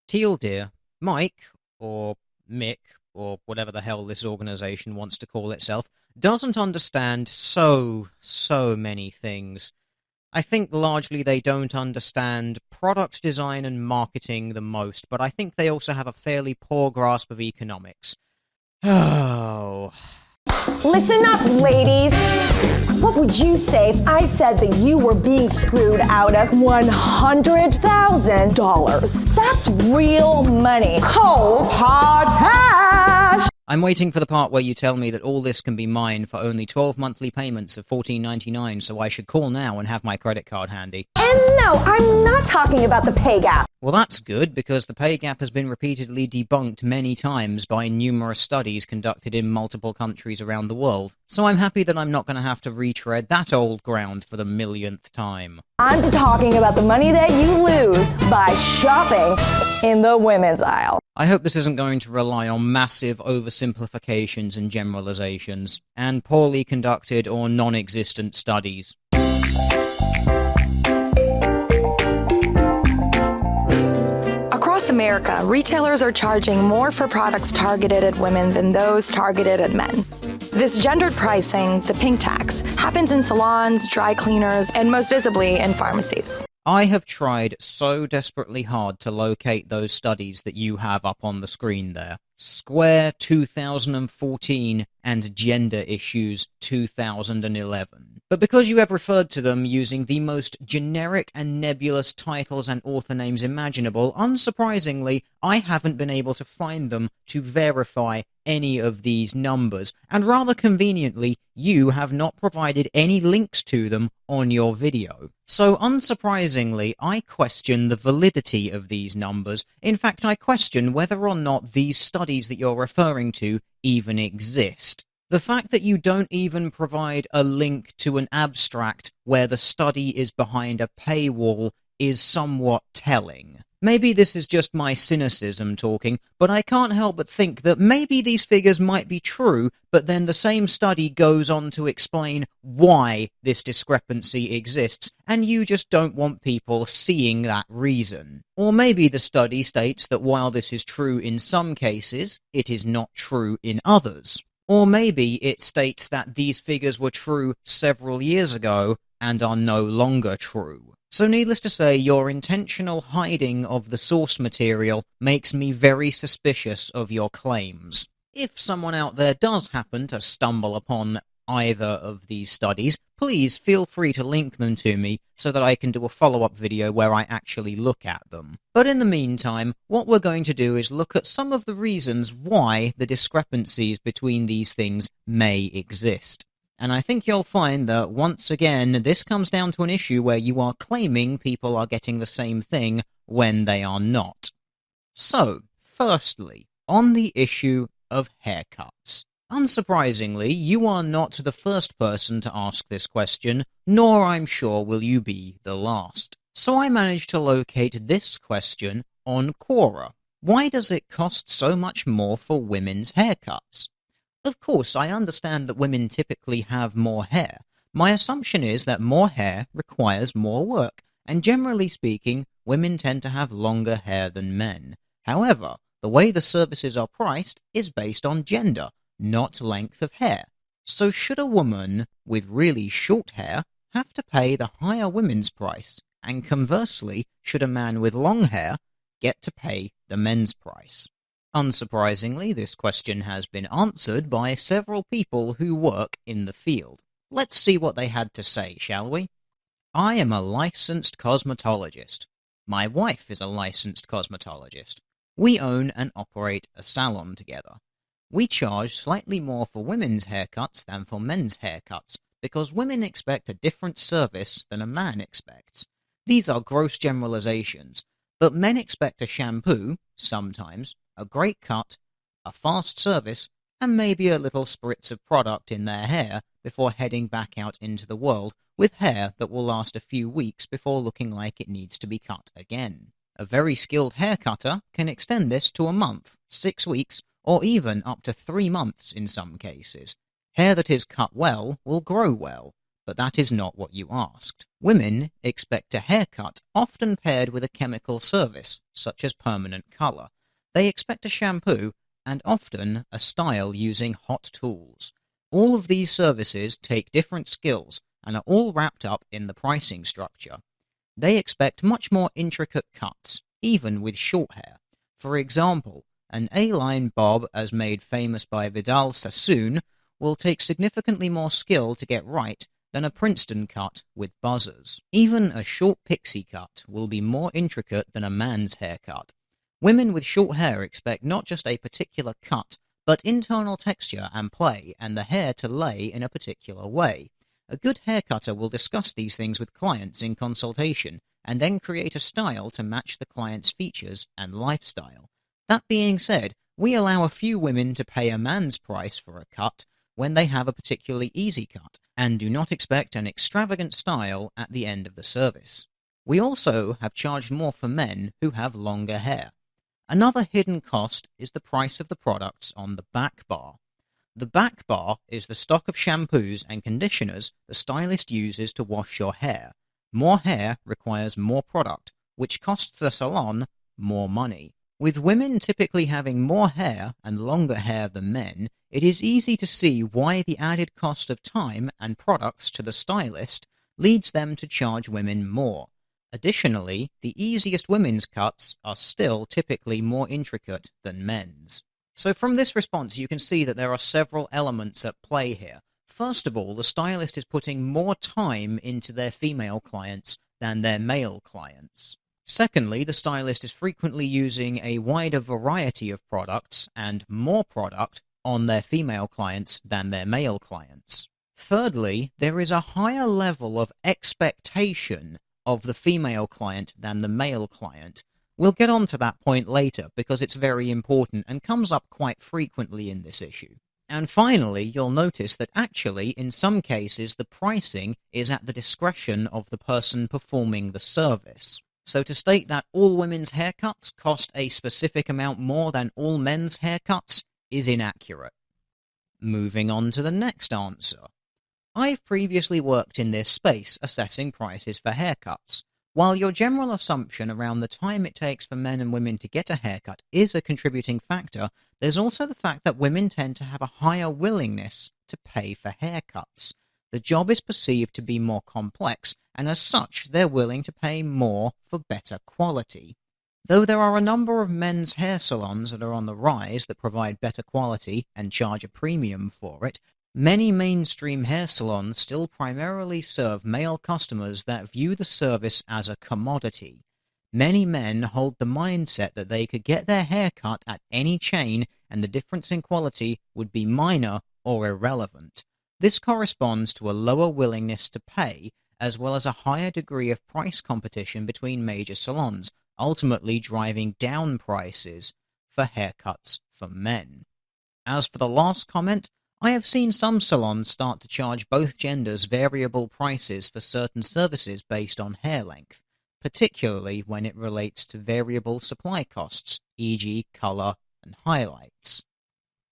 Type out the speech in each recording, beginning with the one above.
Teal Deer, Mike, or Mick, or whatever the hell this organization wants to call itself, doesn't understand so many things. I think largely they don't understand product design and marketing the most, but I think they also have a fairly poor grasp of economics. Oh. Listen up, ladies! What would you say if I said that you were being screwed out of $100,000? That's real money. Cold hard cash! I'm waiting for the part where you tell me that all this can be mine for only 12 monthly payments of $14.99, so I should call now and have my credit card handy. And no, I'm not talking about the pay gap. Well, that's good, because the pay gap has been repeatedly debunked many times by numerous studies conducted in multiple countries around the world, so I'm happy that I'm not going to have to retread that old ground for the millionth time. I'm talking about the money that you lose by shopping in the women's aisle. I hope this isn't going to rely on massive oversimplifications and generalizations, and poorly conducted or non-existent studies. Across America, retailers are charging more for products targeted at women than those targeted at men. This gendered pricing, the Pinktax, happens in salons, dry cleaners, and most visibly in pharmacies. I have tried so desperately hard to locate those studies that you have up on the screen there. Square 2014 and Gender Issues 2011. But because you have referred to them using the most generic and nebulous titles and author names imaginable, unsurprisingly, I haven't been able to find them to verify any of these numbers, and rather conveniently, you have not provided any links to them on your video. So unsurprisingly, I question the validity of these numbers. In fact, I question whether or not these studies that you're referring to even exist. The fact that you don't even provide a link to an abstract where the study is behind a paywall is somewhat telling. Maybe this is just my cynicism talking, but I can't help but think that maybe these figures might be true, but then the same study goes on to explain why this discrepancy exists, and you just don't want people seeing that reason. Or maybe the study states that while this is true in some cases, it is not true in others. Or maybe it states that these figures were true several years ago and are no longer true. So needless to say, your intentional hiding of the source material makes me very suspicious of your claims. If someone out there does happen to stumble upon either of these studies, please feel free to link them to me so that I can do a follow-up video where I actually look at them. But in the meantime, what we're going to do is look at some of the reasons why the discrepancies between these things may exist. And I think you'll find that, once again, this comes down to an issue where you are claiming people are getting the same thing when they are not. So, firstly, on the issue of haircuts. Unsurprisingly, you are not the first person to ask this question, nor I'm sure will you be the last. So I managed to locate this question on Quora. Why does it cost so much more for women's haircuts? Of course, I understand that women typically have more hair. My assumption is that more hair requires more work, and generally speaking, women tend to have longer hair than men. However, the way the services are priced is based on gender, not length of hair. So should a woman with really short hair have to pay the higher women's price, and conversely, should a man with long hair get to pay the men's price? Unsurprisingly, this question has been answered by several people who work in the field. Let's see what they had to say, shall we? I am a licensed cosmetologist. My wife is a licensed cosmetologist. We own and operate a salon together. We charge slightly more for women's haircuts than for men's haircuts, because women expect a different service than a man expects. These are gross generalizations, but men expect a shampoo, sometimes, a great cut, a fast service, and maybe a little spritz of product in their hair before heading back out into the world with hair that will last a few weeks before looking like it needs to be cut again. A very skilled hair cutter can extend this to a month, 6 weeks, or even up to 3 months in some cases. Hair that is cut well will grow well, but that is not what you asked. Women expect a haircut often paired with a chemical service, such as permanent color. They expect a shampoo and often a style using hot tools. All of these services take different skills and are all wrapped up in the pricing structure. They expect much more intricate cuts, even with short hair. For example, an A-line bob, as made famous by Vidal Sassoon, will take significantly more skill to get right than a Princeton cut with buzzers. Even a short pixie cut will be more intricate than a man's haircut. Women with short hair expect not just a particular cut, but internal texture and play, and the hair to lay in a particular way. A good haircutter will discuss these things with clients in consultation, and then create a style to match the client's features and lifestyle. That being said, we allow a few women to pay a man's price for a cut when they have a particularly easy cut, and do not expect an extravagant style at the end of the service. We also have charged more for men who have longer hair. Another hidden cost is the price of the products on the back bar. The back bar is the stock of shampoos and conditioners the stylist uses to wash your hair. More hair requires more product, which costs the salon more money. With women typically having more hair and longer hair than men, it is easy to see why the added cost of time and products to the stylist leads them to charge women more. Additionally, the easiest women's cuts are still typically more intricate than men's. So from this response, you can see that there are several elements at play here. First of all, the stylist is putting more time into their female clients than their male clients. Secondly, the stylist is frequently using a wider variety of products and more product on their female clients than their male clients. Thirdly, there is a higher level of expectation of the female client than the male client. We'll get on to that point later because it's very important and comes up quite frequently in this issue. And finally, you'll notice that actually, in some cases, the pricing is at the discretion of the person performing the service. So to state that all women's haircuts cost a specific amount more than all men's haircuts is inaccurate. Moving on to the next answer. I've previously worked in this space assessing prices for haircuts. While your general assumption around the time it takes for men and women to get a haircut is a contributing factor, there's also the fact that women tend to have a higher willingness to pay for haircuts. The job is perceived to be more complex, and as such, they're willing to pay more for better quality. Though there are a number of men's hair salons that are on the rise that provide better quality and charge a premium for it, many mainstream hair salons still primarily serve male customers that view the service as a commodity. Many men hold the mindset that they could get their hair cut at any chain and the difference in quality would be minor or irrelevant. This corresponds to a lower willingness to pay, as well as a higher degree of price competition between major salons, ultimately driving down prices for haircuts for men. As for the last comment, I have seen some salons start to charge both genders variable prices for certain services based on hair length, particularly when it relates to variable supply costs, e.g. color and highlights.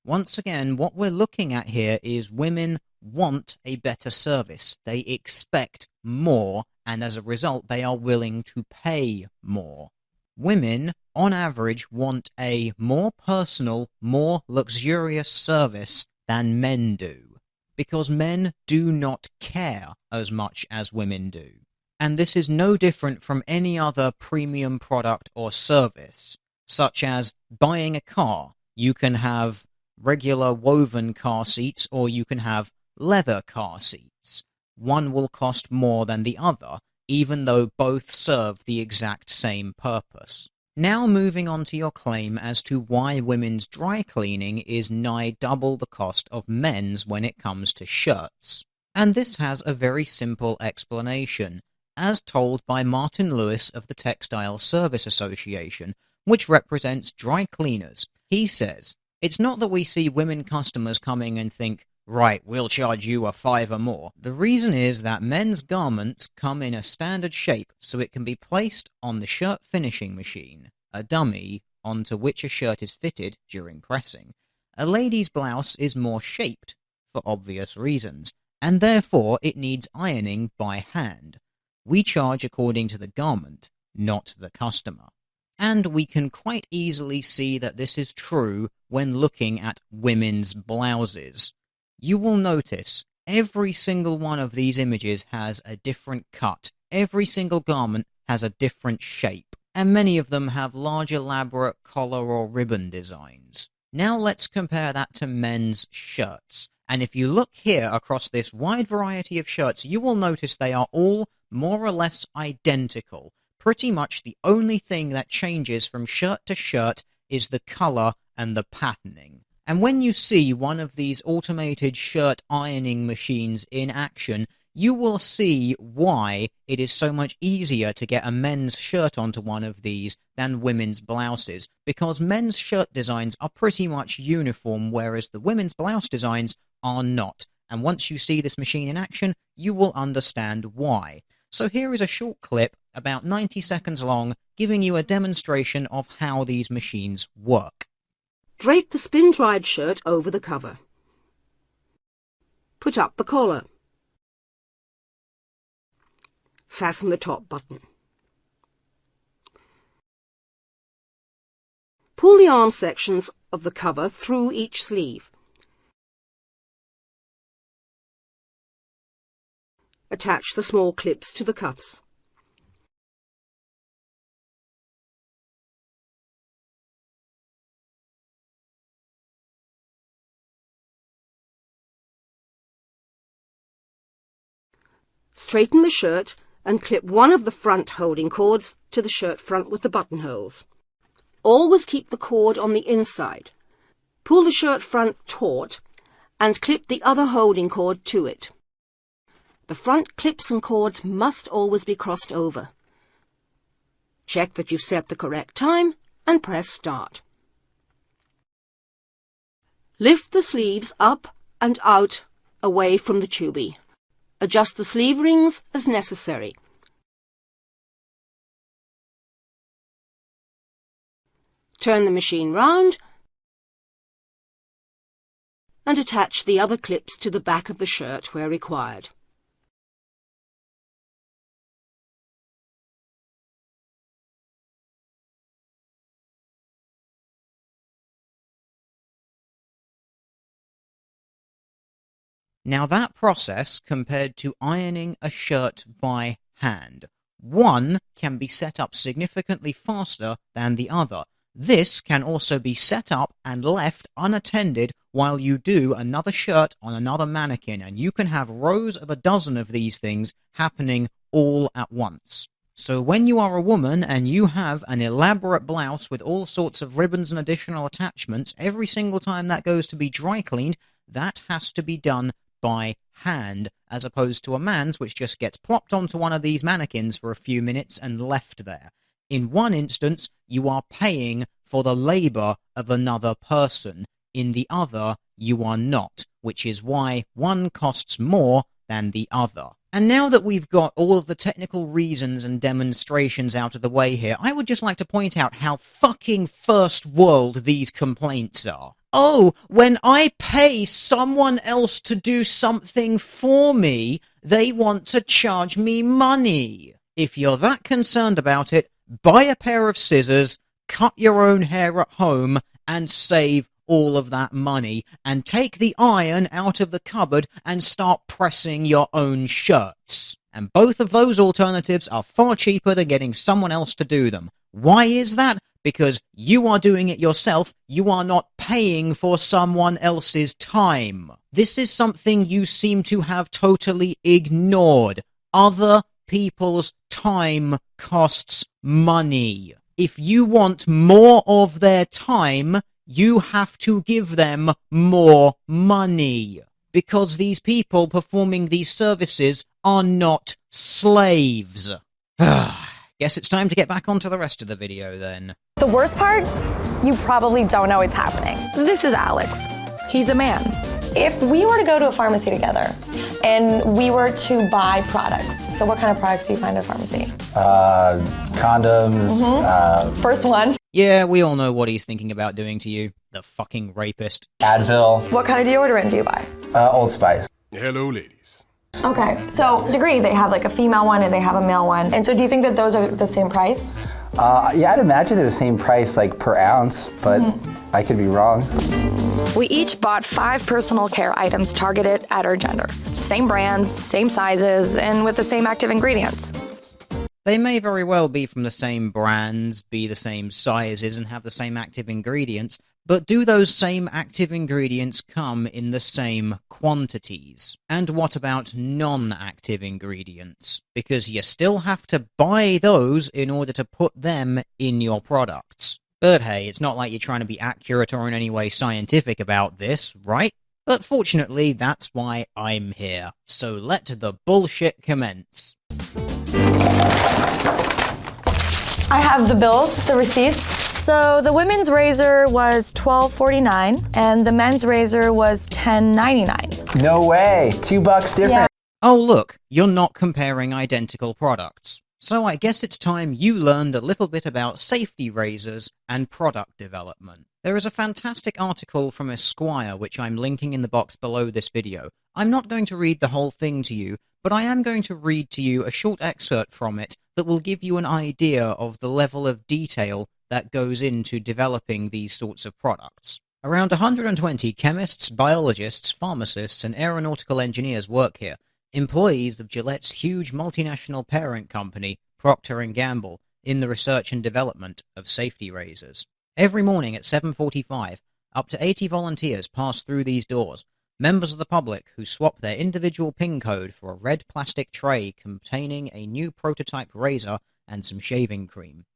Once again, what we're looking at here is women want a better service. They expect more, and as a result, they are willing to pay more. Women, on average, want a more personal, more luxurious service than men do, because men do not care as much as women do. And this is no different from any other premium product or service, such as buying a car. You can have regular woven car seats, or you can have leather car seats. One will cost more than the other, even though both serve the exact same purpose. Now moving on to your claim as to why women's dry cleaning is nigh double the cost of men's when it comes to shirts. And this has a very simple explanation, as told by Martin Lewis of the Textile Service Association, which represents dry cleaners. He says, "It's not that we see women customers coming and think, right, we'll charge you a $5 more. The reason is that men's garments come in a standard shape so it can be placed on the shirt finishing machine, a dummy onto which a shirt is fitted during pressing. A lady's blouse is more shaped, for obvious reasons, and therefore it needs ironing by hand. We charge according to the garment, not the customer. And we can quite easily see that this is true when looking at women's blouses. You will notice every single one of these images has a different cut. Every single garment has a different shape, and many of them have large elaborate collar or ribbon designs. Now let's compare that to men's shirts. And if you look here across this wide variety of shirts, you will notice they are all more or less identical. Pretty much the only thing that changes from shirt to shirt is the color and the patterning. And when you see one of these automated shirt ironing machines in action, you will see why it is so much easier to get a men's shirt onto one of these than women's blouses, because men's shirt designs are pretty much uniform, whereas the women's blouse designs are not. And once you see this machine in action, you will understand why. So here is a short clip, about 90 seconds long, giving you a demonstration of how these machines work. Drape the spin-dried shirt over the cover. Put up the collar. Fasten the top button. Pull the arm sections of the cover through each sleeve. Attach the small clips to the cuffs. Straighten the shirt and clip one of the front holding cords to the shirt front with the buttonholes. Always keep the cord on the inside. Pull the shirt front taut and clip the other holding cord to it. The front clips and cords must always be crossed over. Check that you've set the correct time and press start. Lift the sleeves up and out away from the tubey. Adjust the sleeve rings as necessary. Turn the machine round and attach the other clips to the back of the shirt where required. Now that process compared to ironing a shirt by hand, one can be set up significantly faster than the other. This can also be set up and left unattended while you do another shirt on another mannequin, and you can have rows of a dozen of these things happening all at once. So when you are a woman and you have an elaborate blouse with all sorts of ribbons and additional attachments, every single time that goes to be dry cleaned, that has to be done by hand, as opposed to a man's, which just gets plopped onto one of these mannequins for a few minutes and left there. In one instance, you are paying for the labor of another person. In the other, you are not, which is why one costs more than the other. And now that we've got all of the technical reasons and demonstrations out of the way here, I would just like to point out how fucking first world these complaints are. Oh, when I pay someone else to do something for me, they want to charge me money. If you're that concerned about it, buy a pair of scissors, cut your own hair at home, and save all of that money, and take the iron out of the cupboard and start pressing your own shirts. And both of those alternatives are far cheaper than getting someone else to do them. Why is that? Because you are doing it yourself, you are not paying for someone else's time. This is something you seem to have totally ignored. Other people's time costs money. If you want more of their time, you have to give them more money. Because these people performing these services are not slaves. Guess it's time to get back onto the rest of the video then. The worst part? You probably don't know it's happening. This is Alex. He's a man. If we were to go to a pharmacy together and we were to buy products, so what kind of products do you find at a pharmacy? Condoms. First one. Yeah, we all know what he's thinking about doing to you. The fucking rapist. Advil. What kind of deodorant do you buy? Old Spice. Hello, ladies. Okay, so degree, they have like a female one and they have a male one. And so do you think that those are the same price? Yeah, I'd imagine they're the same price, like per ounce, but I could be wrong. We each bought 5 personal care items targeted at our gender. Same brands, same sizes, and with the same active ingredients. They may very well be from the same brands, be the same sizes, and have the same active ingredients, but do those same active ingredients come in the same quantities? And what about non-active ingredients? Because you still have to buy those in order to put them in your products. But hey, it's not like you're trying to be accurate or in any way scientific about this, right? But fortunately, that's why I'm here. So let the bullshit commence. I have the bills, the receipts. So the women's razor was $12.49 and the men's razor was $10.99. No way, $2 different. Yeah. Oh look, you're not comparing identical products. So I guess it's time you learned a little bit about safety razors and product development. There is a fantastic article from Esquire which I'm linking in the box below this video. I'm not going to read the whole thing to you, but I am going to read to you a short excerpt from it that will give you an idea of the level of detail that goes into developing these sorts of products. Around 120 chemists, biologists, pharmacists, and aeronautical engineers work here, employees of Gillette's huge multinational parent company, Procter & Gamble, in the research and development of safety razors. Every morning at 7:45, up to 80 volunteers pass through these doors, members of the public who swap their individual PIN code for a red plastic tray containing a new prototype razor and some shaving cream.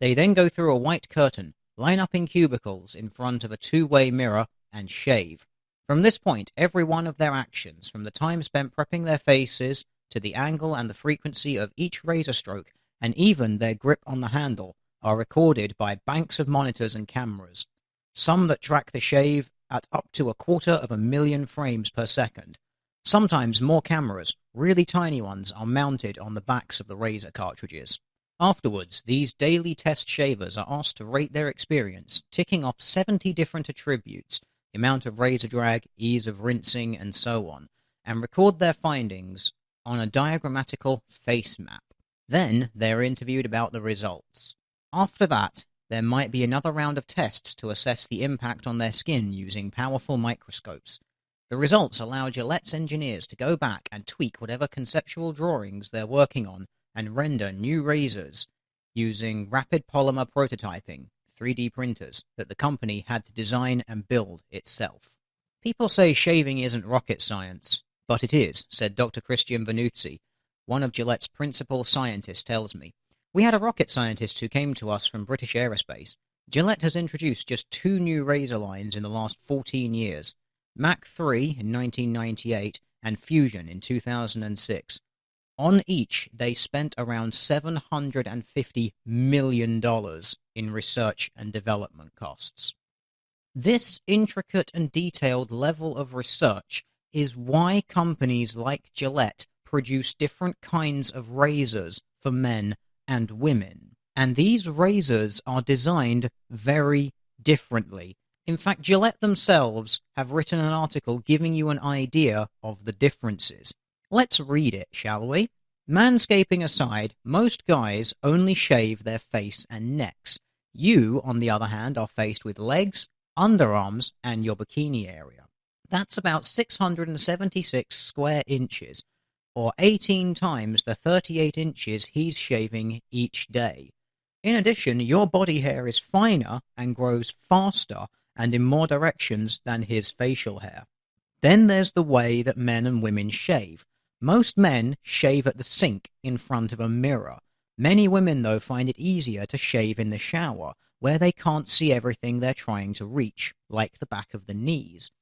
They then go through a white curtain, line up in cubicles in front of a two-way mirror, and shave. From this point, every one of their actions, from the time spent prepping their faces, to the angle and the frequency of each razor stroke, and even their grip on the handle, are recorded by banks of monitors and cameras, some that track the shave at up to 250,000 frames per second. Sometimes more cameras, really tiny ones, are mounted on the backs of the razor cartridges. Afterwards, these daily test shavers are asked to rate their experience, ticking off 70 different attributes, the amount of razor drag, ease of rinsing, and so on, and record their findings on a diagrammatical face map. Then, they're interviewed about the results. After that, there might be another round of tests to assess the impact on their skin using powerful microscopes. The results allow Gillette's engineers to go back and tweak whatever conceptual drawings they're working on and render new razors using rapid polymer prototyping, 3D printers, that the company had to design and build itself. People say shaving isn't rocket science, but it is, said Dr. Christian Vanuzzi, one of Gillette's principal scientists tells me. We had a rocket scientist who came to us from British Aerospace. Gillette has introduced just 2 new razor lines in the last 14 years, Mach 3 in 1998 and Fusion in 2006. On each, they spent around $750 million in research and development costs. This intricate and detailed level of research is why companies like Gillette produce different kinds of razors for men and women. And these razors are designed very differently. In fact, Gillette themselves have written an article giving you an idea of the differences. Let's read it, shall we? Manscaping aside, most guys only shave their face and necks. You, on the other hand, are faced with legs, underarms, and your bikini area. That's about 676 square inches, or 18 times the 38 inches he's shaving each day. In addition, your body hair is finer and grows faster and in more directions than his facial hair. Then there's the way that men and women shave. Most men shave at the sink in front of a mirror. Many women, though, find it easier to shave in the shower, where they can't see everything they're trying to reach, like the back of the knees.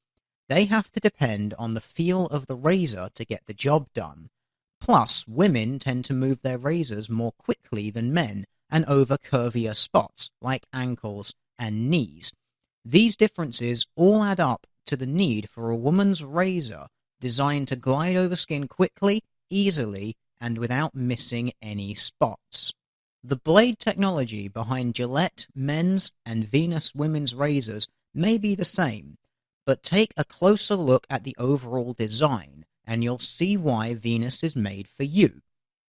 They have to depend on the feel of the razor to get the job done. Plus, women tend to move their razors more quickly than men and over curvier spots, like ankles and knees. These differences all add up to the need for a woman's razor designed to glide over skin quickly, easily, and without missing any spots. The blade technology behind Gillette men's and Venus women's razors may be the same, but take a closer look at the overall design, and you'll see why Venus is made for you.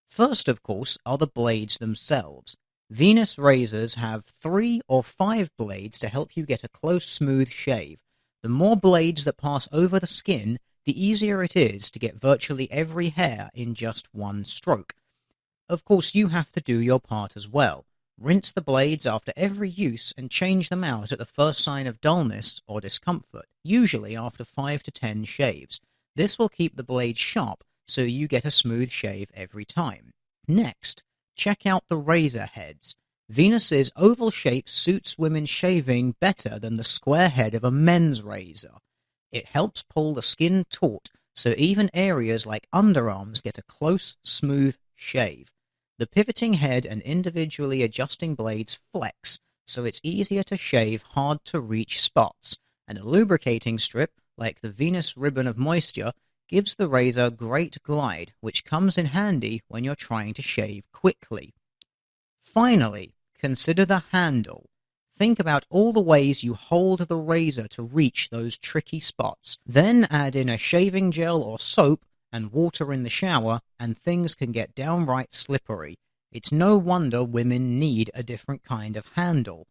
First, of course, are the blades themselves. Venus razors have 3 or 5 blades to help you get a close, smooth shave. The more blades that pass over the skin, the easier it is to get virtually every hair in just one stroke. Of course, you have to do your part as well. Rinse the blades after every use and change them out at the first sign of dullness or discomfort, usually after 5 to 10 shaves. This will keep the blades sharp so you get a smooth shave every time. Next, check out the razor heads. Venus's oval shape suits women shaving better than the square head of a men's razor. It helps pull the skin taut, so even areas like underarms get a close, smooth shave. The pivoting head and individually adjusting blades flex, so it's easier to shave hard-to-reach spots, and a lubricating strip, like the Venus Ribbon of Moisture, gives the razor great glide, which comes in handy when you're trying to shave quickly. Finally, consider the handle. Think about all the ways you hold the razor to reach those tricky spots. Then add in a shaving gel or soap and water in the shower, and things can get downright slippery. It's no wonder women need a different kind of handle.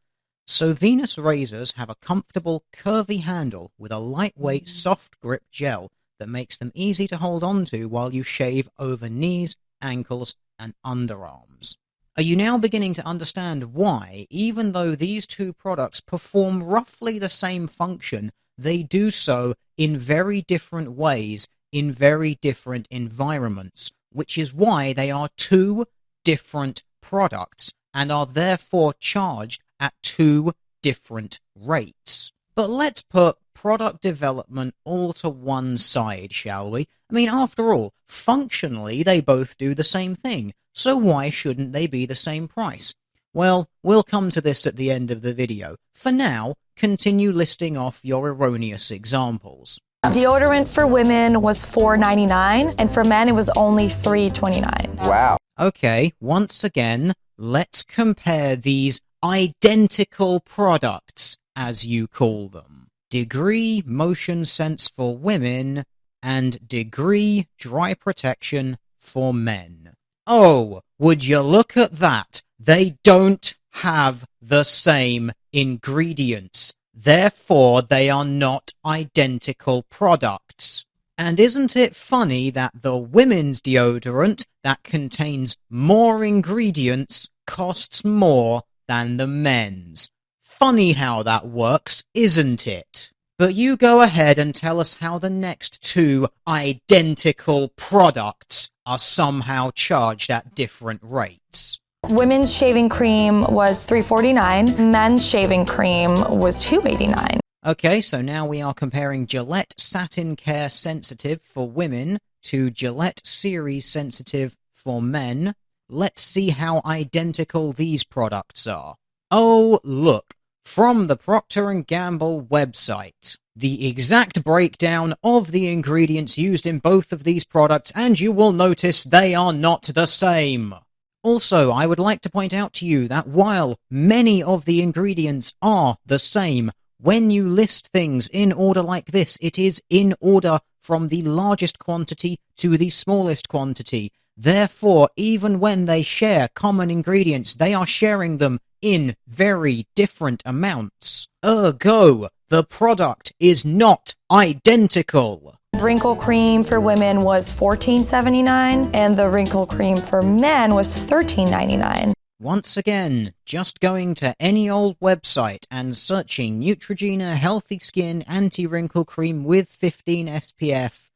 So Venus razors have a comfortable, curvy handle with a lightweight, soft grip gel that makes them easy to hold onto while you shave over knees, ankles, and underarms. Are you now beginning to understand why, even though these two products perform roughly the same function, they do so in very different ways, in very different environments, which is why they are two different products and are therefore charged at two different rates? But let's put product development all to one side, shall we? I mean, after all, functionally they both do the same thing, so why shouldn't they be the same price? Well, we'll come to this at the end of the video. For now, continue listing off your erroneous examples. Deodorant for women was $4.99, and for men it was only $3.29. Wow. Okay, once again, let's compare these identical products, as you call them. Degree Motion Sense for women and Degree Dry Protection for men. Oh, would you look at that? They don't have the same ingredients. Therefore, they are not identical products. And isn't it funny that the women's deodorant that contains more ingredients costs more than the men's? Funny how that works, isn't it? But you go ahead and tell us how the next two identical products are somehow charged at different rates. Women's shaving cream was $3.49. Men's shaving cream was $2.89. Okay, so now we are comparing Gillette Satin Care Sensitive for women to Gillette Series Sensitive for men. Let's see how identical these products are. Oh, look, from the Procter & Gamble website. The exact breakdown of the ingredients used in both of these products, and you will notice they are not the same. Also, I would like to point out to you that while many of the ingredients are the same, when you list things in order like this, it is in order from the largest quantity to the smallest quantity. Therefore, even when they share common ingredients, they are sharing them in very different amounts. Ergo, the product is not identical. Wrinkle cream for women was $14.79, and the wrinkle cream for men was $13.99. Once again, just going to any old website and searching Neutrogena Healthy Skin Anti-Wrinkle Cream with 15 SPF,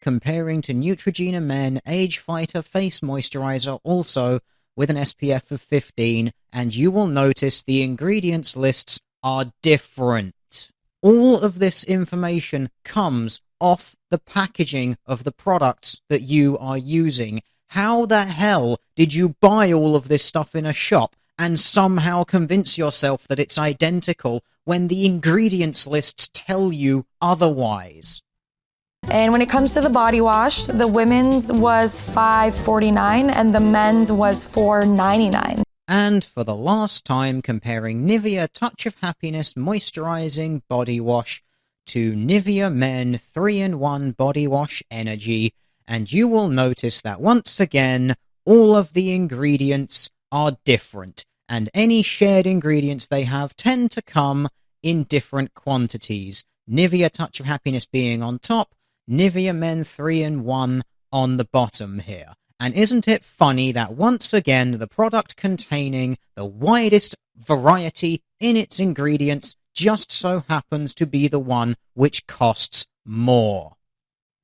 comparing to Neutrogena Men Age Fighter Face Moisturizer also with an SPF of 15, and you will notice the ingredients lists are different. All of this information comes off the packaging of the products that you are using. How the hell did you buy all of this stuff in a shop and somehow convince yourself that it's identical when the ingredients lists tell you otherwise? And when it comes to the body wash, the women's was $5.49 and the men's was $4.99. And for the last time, comparing Nivea Touch of Happiness Moisturizing Body Wash to Nivea Men 3-in-1 Body Wash Energy, and you will notice that once again, all of the ingredients are different, and any shared ingredients they have tend to come in different quantities. Nivea Touch of Happiness being on top, Nivea Men 3-in-1 on the bottom here. And isn't it funny that once again the product containing the widest variety in its ingredients just so happens to be the one which costs more?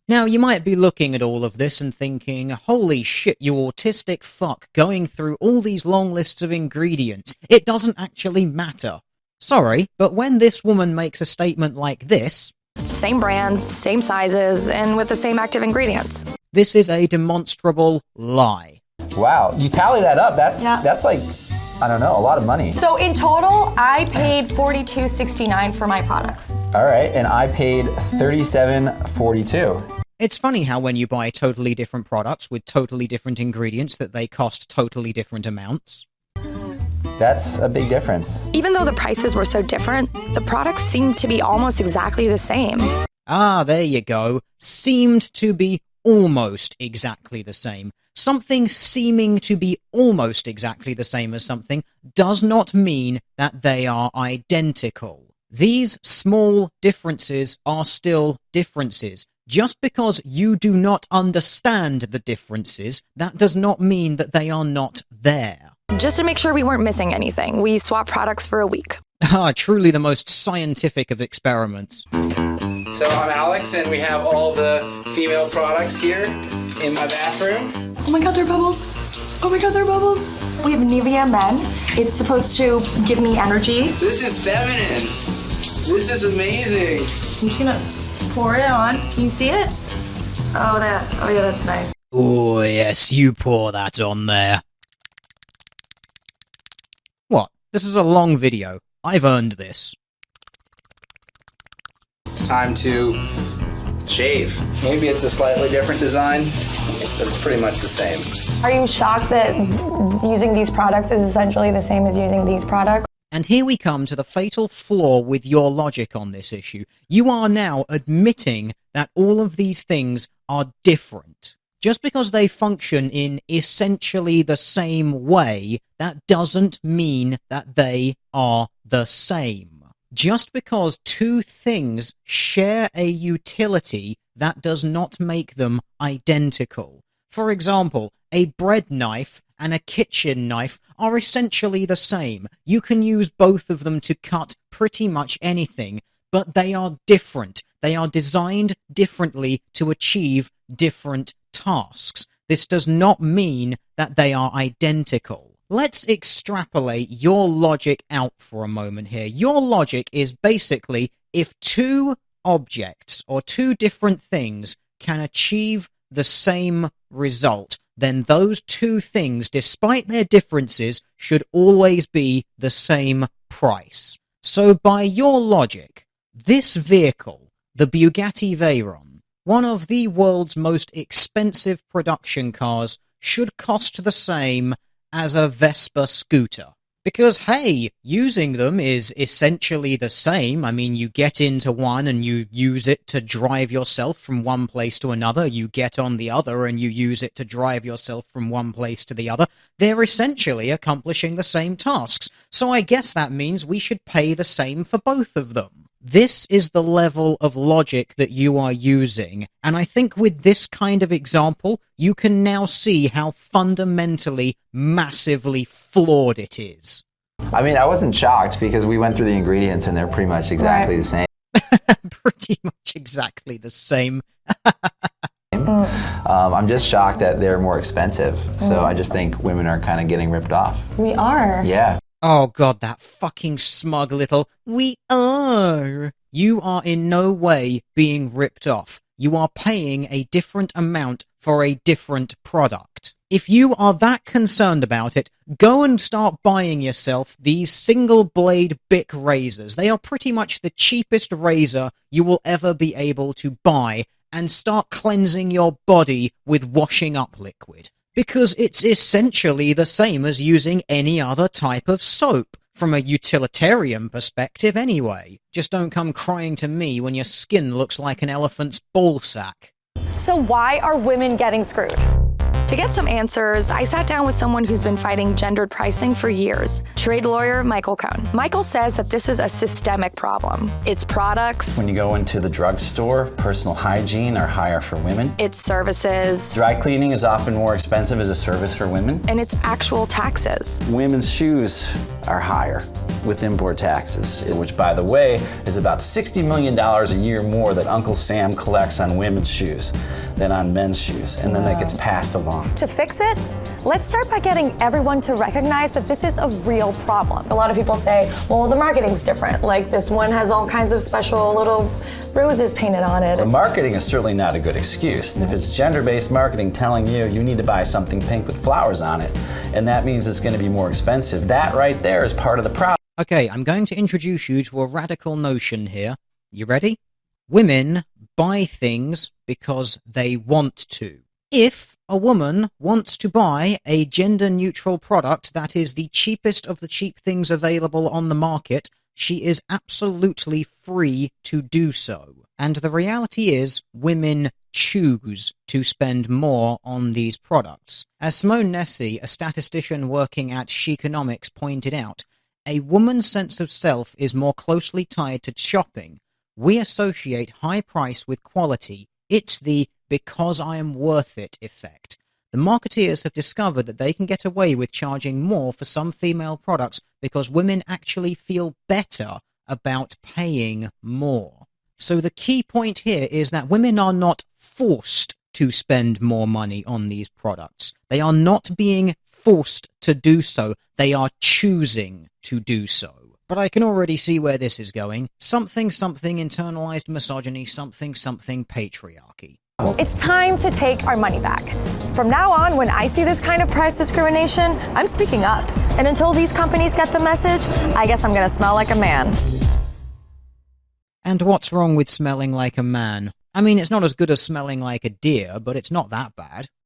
Now, you might be looking at all of this and thinking, holy shit, you autistic fuck, going through all these long lists of ingredients. It doesn't actually matter. Sorry, but when this woman makes a statement like this... Same brands, same sizes, and with the same active ingredients. This is a demonstrable lie. Wow, you tally that up, that's like, I don't know, a lot of money. So in total, I paid $42.69 for my products. All right, and I paid $37.42. It's funny how when you buy totally different products with totally different ingredients that they cost totally different amounts. That's a big difference. Even though the prices were so different, the products seemed to be almost exactly the same. Ah, there you go. Seemed to be almost exactly the same. Something seeming to be almost exactly the same as something does not mean that they are identical. These small differences are still differences. Just because you do not understand the differences, that does not mean that they are not there. Just to make sure we weren't missing anything, we swapped products for a week. Ah, truly the most scientific of experiments. So I'm Alex, and we have all the female products here in my bathroom. Oh my god, they're bubbles. Oh my god, they're bubbles. We have Nivea Men. It's supposed to give me energy. This is feminine. This is amazing. I'm just gonna pour it on. Can you see it? Oh yeah, that's nice. Oh yes, you pour that on there. What? This is a long video. I've earned this. It's time to shave. Maybe it's a slightly different design, but it's pretty much the same. Are you shocked that using these products is essentially the same as using these products? And here we come to the fatal flaw with your logic on this issue. You are now admitting that all of these things are different. Just because they function in essentially the same way, that doesn't mean that they are the same. Just because two things share a utility, that does not make them identical. For example, a bread knife and a kitchen knife are essentially the same. You can use both of them to cut pretty much anything, but they are different. They are designed differently to achieve different tasks. This does not mean that they are identical. Let's extrapolate your logic out for a moment here. Your logic is basically if two objects or two different things can achieve the same result, then those two things, despite their differences, should always be the same price. So by your logic, this vehicle, the Bugatti Veyron, one of the world's most expensive production cars, should cost the same as a Vespa scooter. Because, hey, using them is essentially the same. I mean, you get into one and you use it to drive yourself from one place to another. You get on the other and you use it to drive yourself from one place to the other. They're essentially accomplishing the same tasks. So I guess that means we should pay the same for both of them. This is the level of logic that you are using, and I think with this kind of example, you can now see how fundamentally, massively flawed it is. I mean, I wasn't shocked because we went through the ingredients and they're pretty much exactly the same. Pretty much exactly the same. I'm just shocked that they're more expensive, so I just think women are kind of getting ripped off. We are. Yeah. Oh god, that fucking smug little "we are." You are in no way being ripped off. You are paying a different amount for a different product. If you are that concerned about it, go and start buying yourself these single-blade Bic razors. They are pretty much the cheapest razor you will ever be able to buy, and start cleansing your body with washing up liquid. Because it's essentially the same as using any other type of soap. From a utilitarian perspective, anyway. Just don't come crying to me when your skin looks like an elephant's ballsack. So why are women getting screwed? To get some answers, I sat down with someone who's been fighting gendered pricing for years, trade lawyer Michael Cohn. Michael says that this is a systemic problem. Its products, when you go into the drugstore, personal hygiene are higher for women. its services, Dry cleaning is often more expensive as a service for women. and its actual taxes. Women's shoes are higher with import taxes, which, by the way, is about $60 million a year more that Uncle Sam collects on women's shoes than on men's shoes, and then that gets passed along. To fix it, let's start by getting everyone to recognize that this is a real problem. A lot of people say, well, the marketing's different. Like this one has all kinds of special little roses painted on it. The marketing is certainly not a good excuse. If it's gender-based marketing telling you you need to buy something pink with flowers on it, and that means it's going to be more expensive, that right there is part of the problem. Okay, I'm going to introduce you to a radical notion here. You ready? Women buy things because they want to. If a woman wants to buy a gender-neutral product that is the cheapest of the cheap things available on the market, she is absolutely free to do so. And the reality is, women choose to spend more on these products. As Simone Nessie, a statistician working at Sheconomics, pointed out, a woman's sense of self is more closely tied to shopping. We associate high price with quality. It's the because I am worth it effect. The marketeers have discovered that they can get away with charging more for some female products because women actually feel better about paying more. So the key point here is that women are not forced to spend more money on these products. They are not being forced to do so. They are choosing to do so. But I can already see where this is going. Something internalized misogyny, something patriarchy. It's time to take our money back. From now on, when I see this kind of price discrimination, I'm speaking up. And until these companies get the message, I guess I'm gonna smell like a man. And what's wrong with smelling like a man? I mean, it's not as good as smelling like a deer, but it's not that bad.